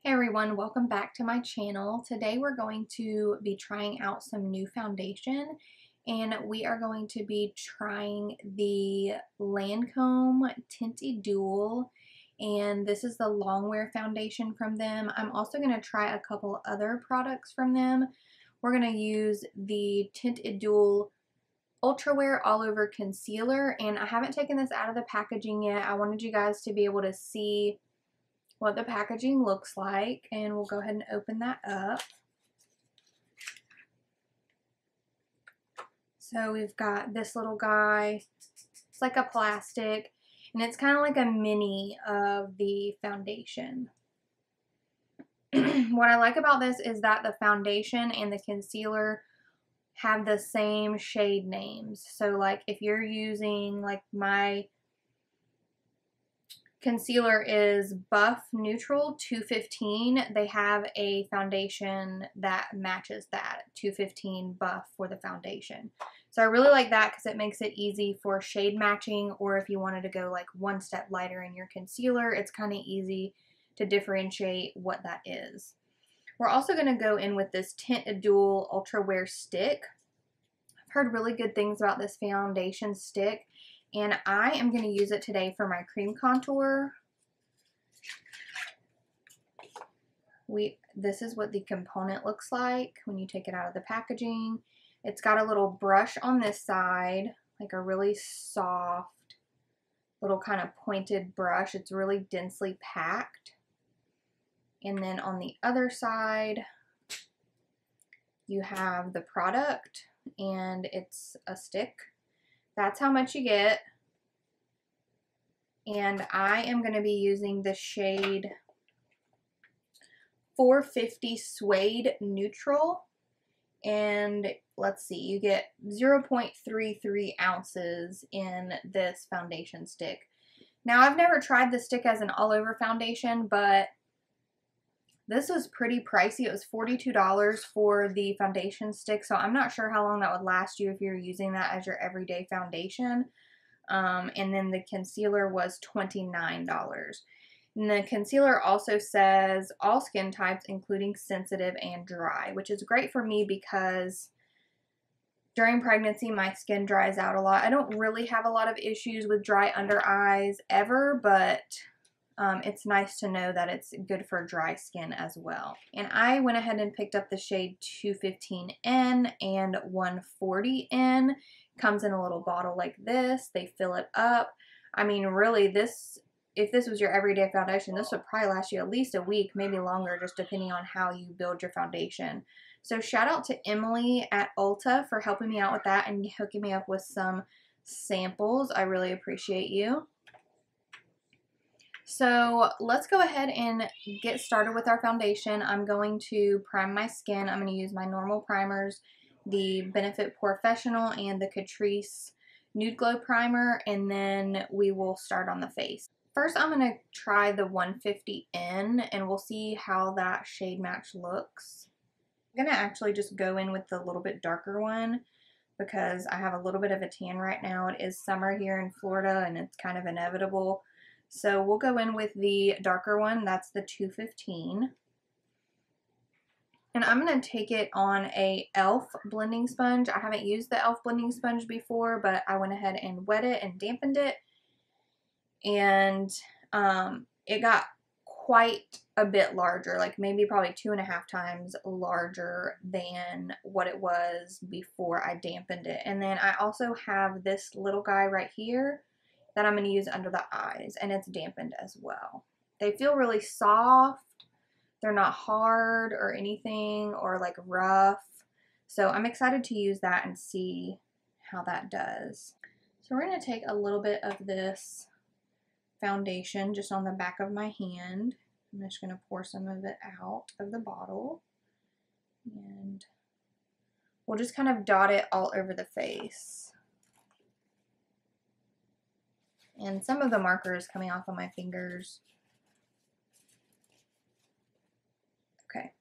Hey everyone, welcome back to my channel. Today we're going to be trying out some new foundation and we are going to be trying the Lancome Teint Idole, and this is the long wear foundation from them. I'm also going to try a couple other products from them. We're going to use the Teint Idole Ultra Wear All Over Concealer, and I haven't taken this out of the packaging yet. I wanted you guys to be able to see what the packaging looks like, and we'll go ahead and open that up. So we've got this little guy. It's like a plastic, and it's kind of like a mini of the foundation. What I like about this is that the foundation and the concealer have the same shade names. So like if you're using, like, my concealer is Buff Neutral 215. They have a foundation that matches that, 215 Buff for the foundation. So I really like that because it makes it easy for shade matching, or if you wanted to go like one step lighter in your concealer, it's kind of easy to differentiate what that is. We're also going to go in with this Teint Idole Ultra Wear Stick. I've heard really good things about this foundation stick, and I am going to use it today for my cream contour. This is what the component looks like when you take it out of the packaging. It's got a little brush on this side, like a really soft little kind of pointed brush. It's really densely packed. And then on the other side, you have the product, and it's a stick. That's how much you get. And I am going to be using the shade 450 Suede Neutral. And let's see, you get 0.33 ounces in this foundation stick. Now, I've never tried this stick as an all-over foundation, but this was pretty pricey. It was $42 for the foundation stick, so I'm not sure how long that would last you if you're using that as your everyday foundation. And then the concealer was $29. And the concealer also says all skin types, including sensitive and dry, which is great for me because during pregnancy, my skin dries out a lot. I don't really have a lot of issues with dry under eyes ever, but it's nice to know that it's good for dry skin as well. And I went ahead and picked up the shade 215N and 140N. Comes in a little bottle like this. They fill it up. I mean, really, if this was your everyday foundation, this would probably last you at least a week, maybe longer, just depending on how you build your foundation. So shout out to Emily at Ulta for helping me out with that and hooking me up with some samples. I really appreciate you. So let's go ahead and get started with our foundation. I'm going to prime my skin. I'm going to use my normal primers, the Benefit Professional and the Catrice Nude Glow Primer, and then we will start on the face. First, I'm going to try the 150N, and we'll see how that shade match looks. I'm going to actually just go in with the little bit darker one because I have a little bit of a tan right now. It is summer here in Florida, and it's kind of inevitable. So we'll go in with the darker one. That's the 215. And I'm going to take it on a e.l.f. blending sponge. I haven't used the e.l.f. blending sponge before, but I went ahead and wet it and dampened it. And it got quite a bit larger, like maybe probably 2.5 times larger than what it was before I dampened it. And then I also have this little guy right here that I'm going to use under the eyes, and it's dampened as well. They feel really soft. They're not hard or anything or like rough. So I'm excited to use that and see how that does. So we're going to take a little bit of this foundation just on the back of my hand. I'm just going to pour some of it out of the bottle. And we'll just kind of dot it all over the face. And some of the marker is coming off of my fingers. Okay,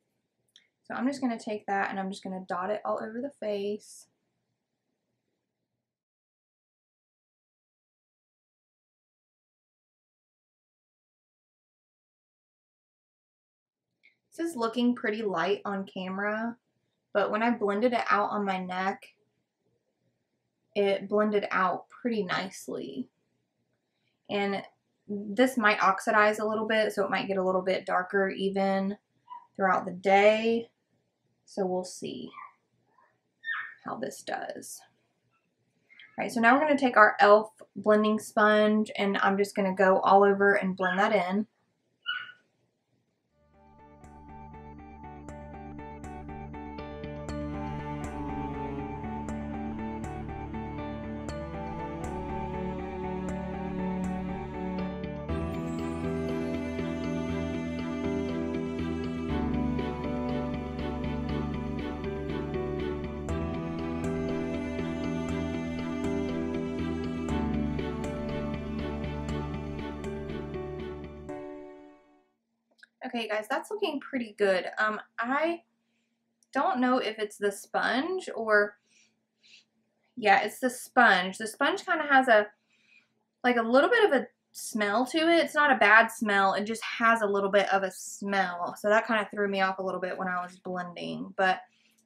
so I'm just going to take that and I'm just going to dot it all over the face. This is looking pretty light on camera, but when I blended it out on my neck, it blended out pretty nicely. And this might oxidize a little bit, so it might get a little bit darker even throughout the day. So we'll see how this does. All right, so now we're going to take our e.l.f. blending sponge, and I'm just going to go all over and blend that in. Okay, guys, that's looking pretty good. I don't know if it's the sponge or, yeah, it's the sponge. The sponge kind of has a little bit of a smell to it. It's not a bad smell. It just has a little bit of a smell. So that kind of threw me off a little bit when I was blending. But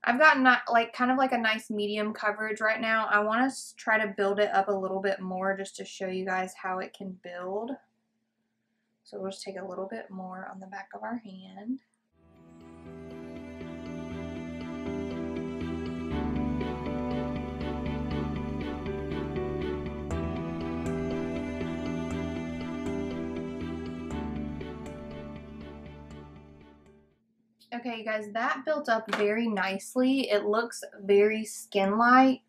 I've got kind of like a nice medium coverage right now. I want to try to build it up a little bit more just to show you guys how it can build. So we'll just take a little bit more on the back of our hand. Okay, guys, that built up very nicely. It looks very skin-like.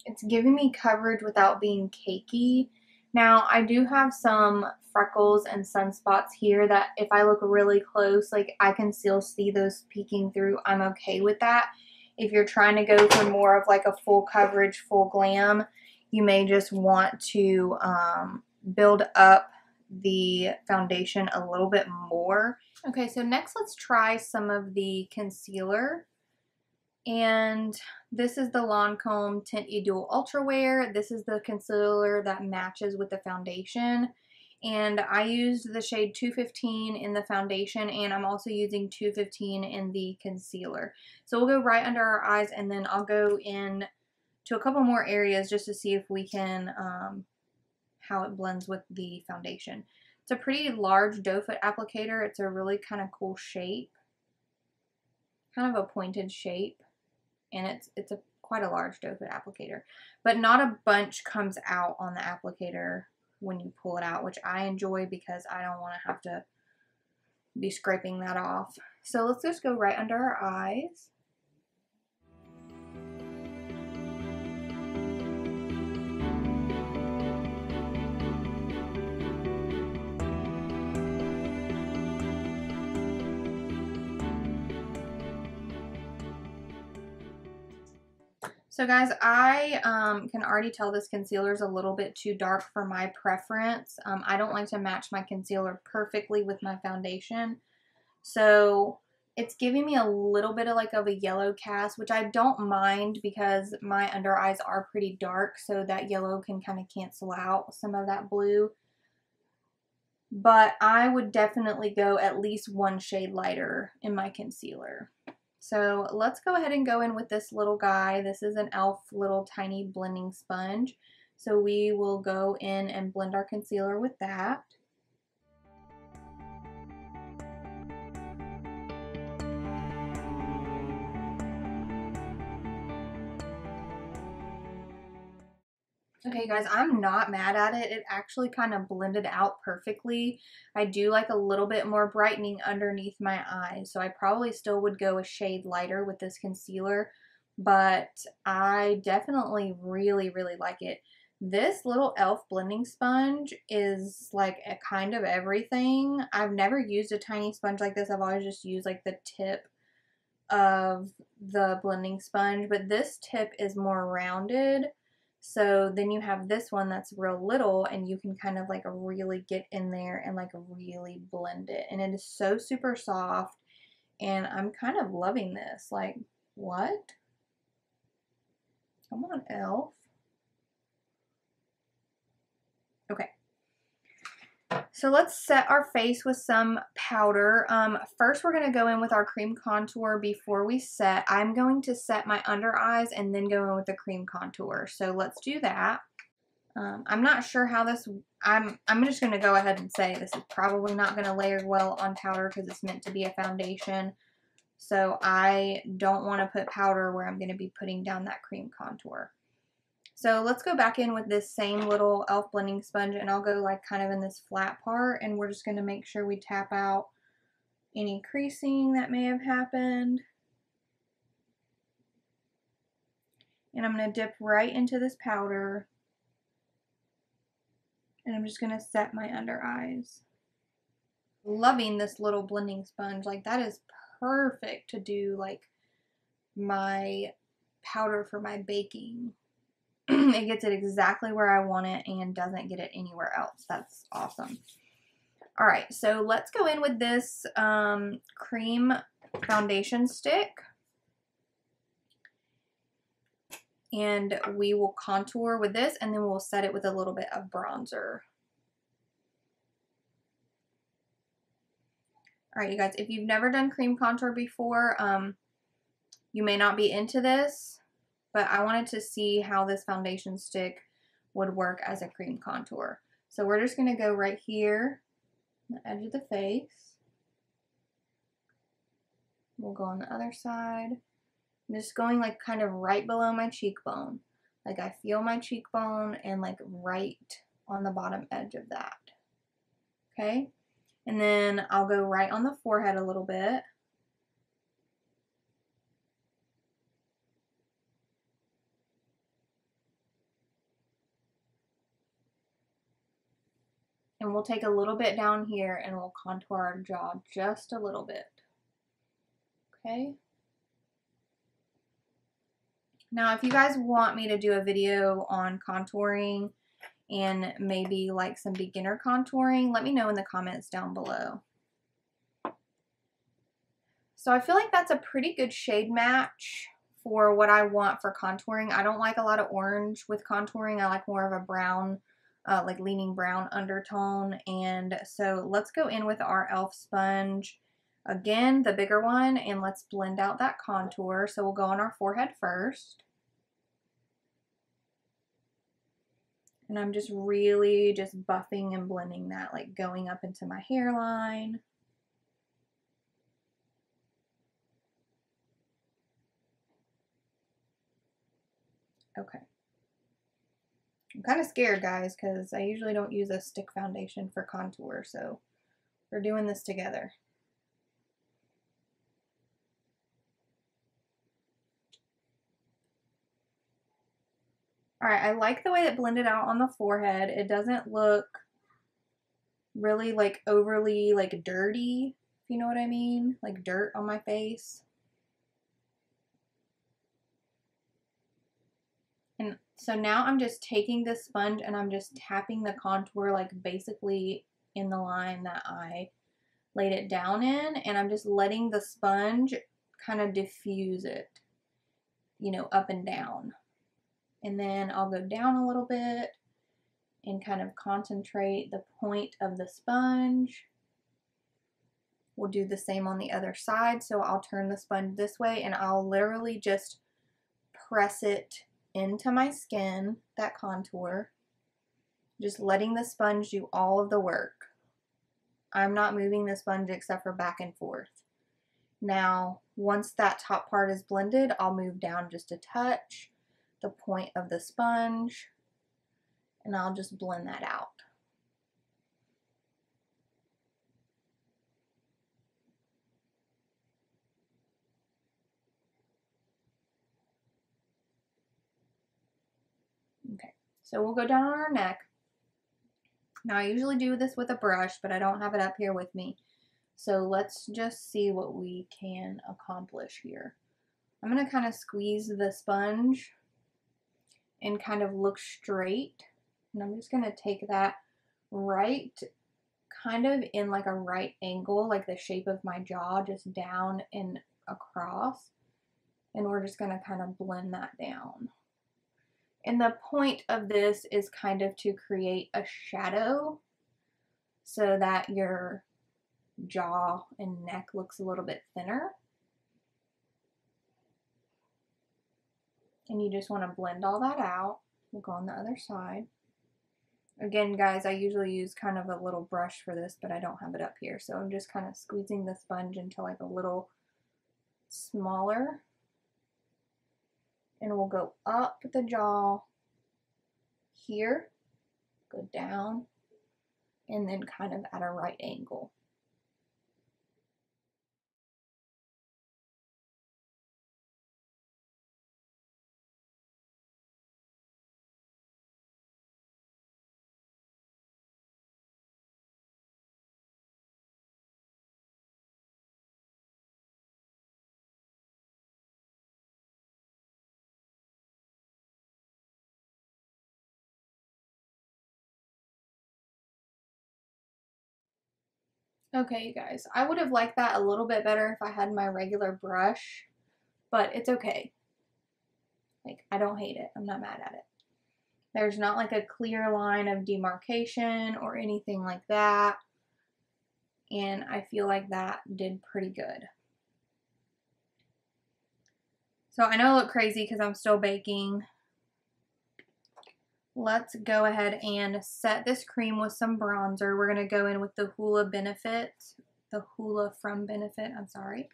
It's giving me coverage without being cakey. Now, I do have some freckles and sunspots here that if I look really close, like I can still see those peeking through. I'm okay with that. If you're trying to go for more of like a full coverage, full glam, you may just want to build up the foundation a little bit more. Okay, so next let's try some of the concealer. And this is the Lancome Teint Idole Ultra Wear. This is the concealer that matches with the foundation. And I used the shade 215 in the foundation, and I'm also using 215 in the concealer. So we'll go right under our eyes, and then I'll go in to a couple more areas just to see if we can, how it blends with the foundation. It's a pretty large doe foot applicator. It's a really kind of cool shape. Kind of a pointed shape. And it's quite a large doe foot applicator, but not a bunch comes out on the applicator when you pull it out, which I enjoy because I don't want to have to be scraping that off. So let's just go right under our eyes. So guys, I can already tell this concealer is a little bit too dark for my preference. I don't like to match my concealer perfectly with my foundation. So it's giving me a little bit of like of a yellow cast, which I don't mind because my under eyes are pretty dark. So that yellow can kind of cancel out some of that blue. But I would definitely go at least one shade lighter in my concealer. So let's go ahead and go in with this little guy. This is an e.l.f. little tiny blending sponge. So we will go in and blend our concealer with that. Okay guys, I'm not mad at it. It actually kind of blended out perfectly. I do like a little bit more brightening underneath my eyes, so I probably still would go a shade lighter with this concealer, but I definitely really like it. This little e.l.f. blending sponge is like a kind of everything. I've never used a tiny sponge like this. I've always just used like the tip of the blending sponge, but this tip is more rounded. So then you have this one that's real little, and you can kind of like really get in there and like really blend it. And it is so super soft, and I'm kind of loving this. Like, what? Come on, e.l.f. Okay. So let's set our face with some powder. First, we're going to go in with our cream contour before we set. I'm going to set my under eyes and then go in with the cream contour. So let's do that. I'm not sure how this, I'm just going to go ahead and say this is probably not going to layer well on powder because it's meant to be a foundation. So I don't want to put powder where I'm going to be putting down that cream contour. So let's go back in with this same little e.l.f. blending sponge, and I'll go like kind of in this flat part, and we're just going to make sure we tap out any creasing that may have happened. And I'm going to dip right into this powder, and I'm just going to set my under eyes. Loving this little blending sponge. Like, that is perfect to do like my powder for my baking. It gets it exactly where I want it and doesn't get it anywhere else. That's awesome. All right, so let's go in with this cream foundation stick. And we will contour with this, and then we'll set it with a little bit of bronzer. All right, you guys, if you've never done cream contour before, you may not be into this, but I wanted to see how this foundation stick would work as a cream contour. So we're just going to go right here, on the edge of the face. We'll go on the other side. I'm just going like kind of right below my cheekbone. Like I feel my cheekbone and like right on the bottom edge of that. Okay? And then I'll go right on the forehead a little bit. And we'll take a little bit down here and we'll contour our jaw just a little bit. Okay? Now, if you guys want me to do a video on contouring and maybe like some beginner contouring, let me know in the comments down below. So I feel like that's a pretty good shade match for what I want for contouring. I don't like a lot of orange with contouring. I like more of a brown, like leaning brown undertone. And so let's go in with our e.l.f. sponge. Again, the bigger one, and let's blend out that contour. So we'll go on our forehead first. And I'm just really just buffing and blending that, like going up into my hairline. Okay. I'm kind of scared, guys, because I usually don't use a stick foundation for contour, so we're doing this together. Alright, I like the way it blended out on the forehead. It doesn't look really like overly like dirty, if you know what I mean, like dirt on my face. And so now I'm just taking this sponge and I'm just tapping the contour like basically in the line that I laid it down in, and I'm just letting the sponge kind of diffuse it, you know, up and down. And then I'll go down a little bit and kind of concentrate the point of the sponge. We'll do the same on the other side. So I'll turn the sponge this way and I'll literally just press it into my skin, that contour, just letting the sponge do all of the work. I'm not moving the sponge except for back and forth. Now, once that top part is blended, I'll move down just a touch the point of the sponge, and I'll just blend that out. Okay, so we'll go down on our neck. Now I usually do this with a brush, but I don't have it up here with me. So let's just see what we can accomplish here. I'm going to kind of squeeze the sponge and kind of look straight. And I'm just going to take that right kind of in like a right angle, like the shape of my jaw, just down and across. And we're just going to kind of blend that down. And the point of this is kind of to create a shadow so that your jaw and neck looks a little bit thinner. And you just want to blend all that out. We'll go on the other side. Again, guys, I usually use kind of a little brush for this, but I don't have it up here. So I'm just kind of squeezing the sponge into like a little smaller. And we'll go up the jaw here, go down, and then kind of at a right angle. Okay, you guys, I would have liked that a little bit better if I had my regular brush, but it's okay. Like, I don't hate it. I'm not mad at it. There's not like a clear line of demarcation or anything like that, and I feel like that did pretty good. So I know I look crazy because I'm still baking. Let's go ahead and set this cream with some bronzer. We're going to go in with the Hoola Benefit, the Hoola from Benefit, I'm sorry.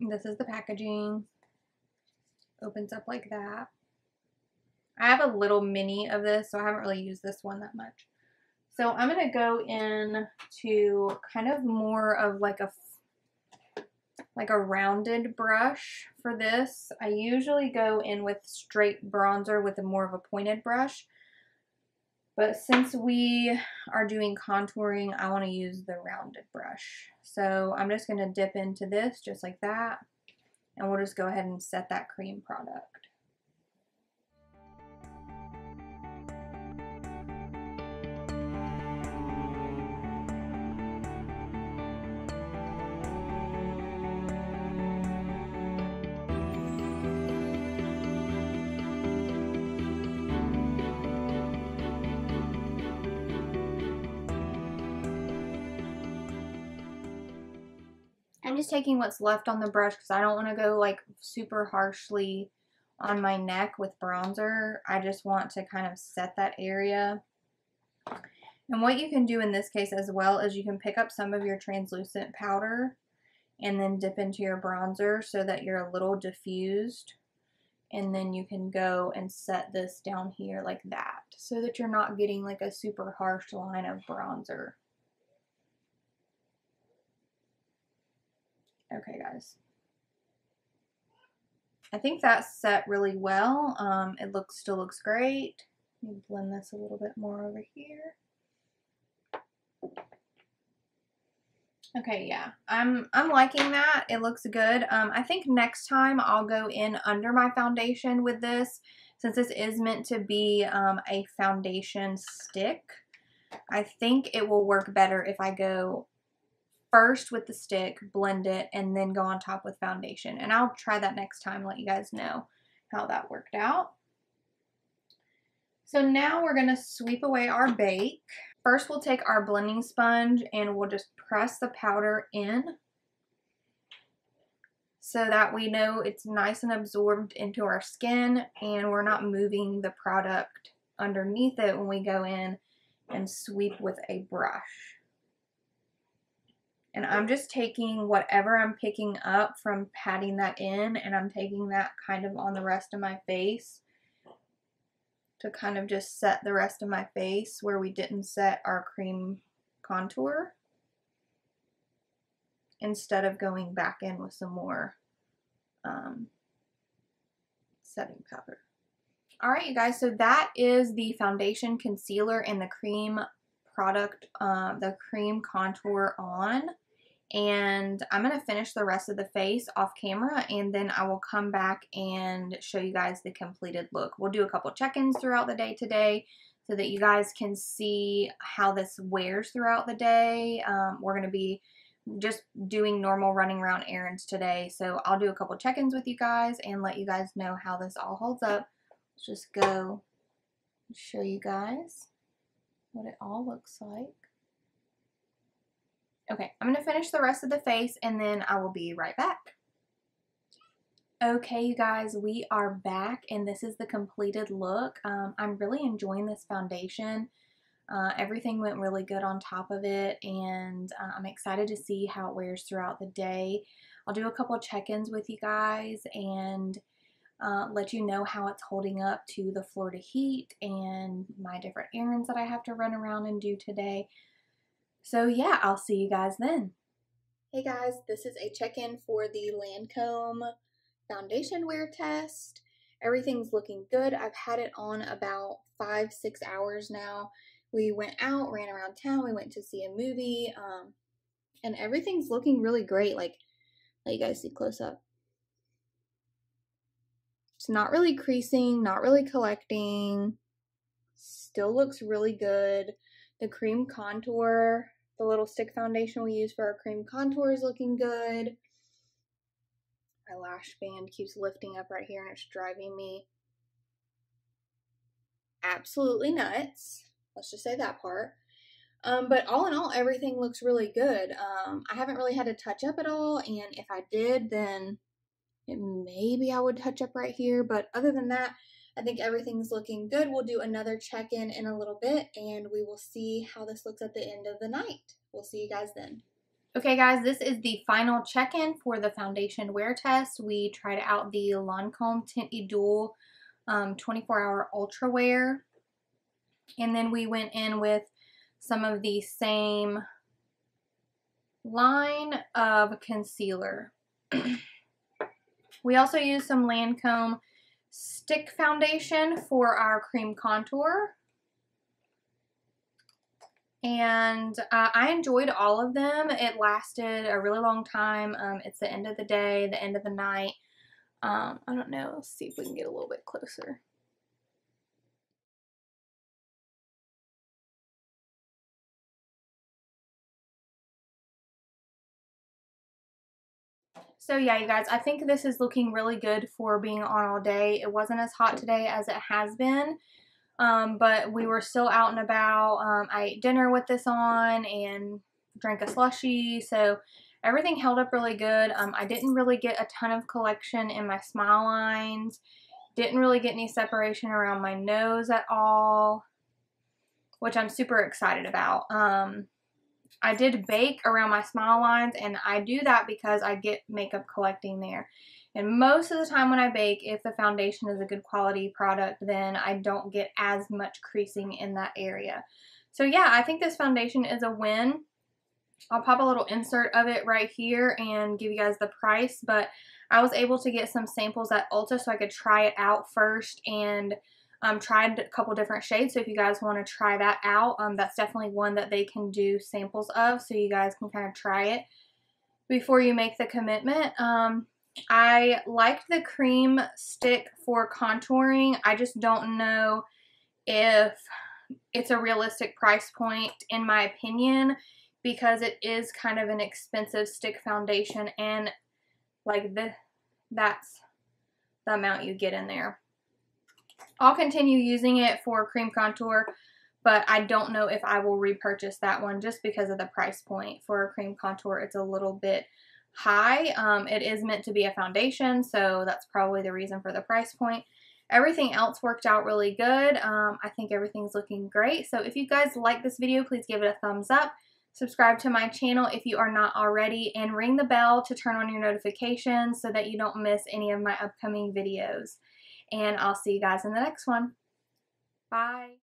This is the packaging. Opens up like that. I have a little mini of this, so I haven't really used this one that much. So I'm going to go in to kind of more of like a rounded brush for this. I usually go in with straight bronzer with a more of a pointed brush. But since we are doing contouring, I want to use the rounded brush. So I'm just going to dip into this just like that. And we'll just go ahead and set that cream product. I'm just taking what's left on the brush because I don't want to go like super harshly on my neck with bronzer. I just want to kind of set that area. And what you can do in this case as well is you can pick up some of your translucent powder and then dip into your bronzer so that you're a little diffused. And then you can go and set this down here like that so that you're not getting like a super harsh line of bronzer. Okay, guys. I think that's set really well. It still looks great. Let me blend this a little bit more over here. Okay, yeah, I'm liking that. It looks good. I think next time I'll go in under my foundation with this, since this is meant to be a foundation stick. I think it will work better if I go first with the stick, blend it, and then go on top with foundation. And I'll try that next time, let you guys know how that worked out. So now we're going to sweep away our bake. First, we'll take our blending sponge and we'll just press the powder in so that we know it's nice and absorbed into our skin and we're not moving the product underneath it when we go in and sweep with a brush. And I'm just taking whatever I'm picking up from patting that in, and I'm taking that kind of on the rest of my face to kind of just set the rest of my face where we didn't set our cream contour, instead of going back in with some more setting powder. Alright, you guys, so that is the foundation, concealer, and the cream product, the cream contour on. And I'm going to finish the rest of the face off camera, and then I will come back and show you guys the completed look. We'll do a couple check-ins throughout the day today so that you guys can see how this wears throughout the day. We're going to be just doing normal running around errands today, so I'll do a couple check-ins with you guys and let you guys know how this all holds up. Let's just go show you guys what it all looks like. Okay, I'm going to finish the rest of the face and then I will be right back. Okay, you guys, we are back and this is the completed look. I'm really enjoying this foundation. Everything went really good on top of it, and I'm excited to see how it wears throughout the day. I'll do a couple check-ins with you guys and let you know how it's holding up to the Florida heat and my different errands that I have to run around and do today. So yeah, I'll see you guys then. Hey guys, this is a check-in for the Lancome foundation wear test. Everything's looking good. I've had it on about 5-6 hours now. We went out, ran around town, we went to see a movie, and everything's looking really great. Like, let you guys see close up. It's not really creasing, not really collecting, still looks really good. The cream contour, the little stick foundation we use for our cream contour is looking good. My lash band keeps lifting up right here and it's driving me absolutely nuts. Let's just say that part. But all in all, everything looks really good. I haven't really had to touch up at all, and if I did, then maybe I would touch up right here. But other than that, I think everything's looking good. We'll do another check-in in a little bit, and we will see how this looks at the end of the night. We'll see you guys then. Okay, guys, this is the final check-in for the foundation wear test. We tried out the Lancome Teint Idole 24-hour Ultra Wear. And then we went in with some of the same line of concealer. We also used some Lancome stick foundation for our cream contour. And I enjoyed all of them. It lasted a really long time. It's the end of the day, the end of the night. I don't know. Let's see if we can get a little bit closer. So yeah, you guys, I think this is looking really good for being on all day. It wasn't as hot today as it has been, but we were still out and about. I ate dinner with this on and drank a slushie, so everything held up really good. I didn't really get a ton of collection in my smile lines. Didn't really get any separation around my nose at all, which I'm super excited about. I did bake around my smile lines, and I do that because I get makeup collecting there. And most of the time when I bake, if the foundation is a good quality product, then I don't get as much creasing in that area. So yeah, I think this foundation is a win. I'll pop a little insert of it right here and give you guys the price, but I was able to get some samples at Ulta so I could try it out first, and tried a couple different shades. So if you guys want to try that out, that's definitely one that they can do samples of, so you guys can kind of try it before you make the commitment. I liked the cream stick for contouring. I just don't know if it's a realistic price point in my opinion, because it is kind of an expensive stick foundation, and like that's the amount you get in there. I'll continue using it for cream contour, but I don't know if I will repurchase that one just because of the price point. For cream contour, it's a little bit high. It is meant to be a foundation, so that's probably the reason for the price point. Everything else worked out really good. I think everything's looking great. So if you guys like this video, please give it a thumbs up. Subscribe to my channel if you are not already, and ring the bell to turn on your notifications so that you don't miss any of my upcoming videos. And I'll see you guys in the next one. Bye.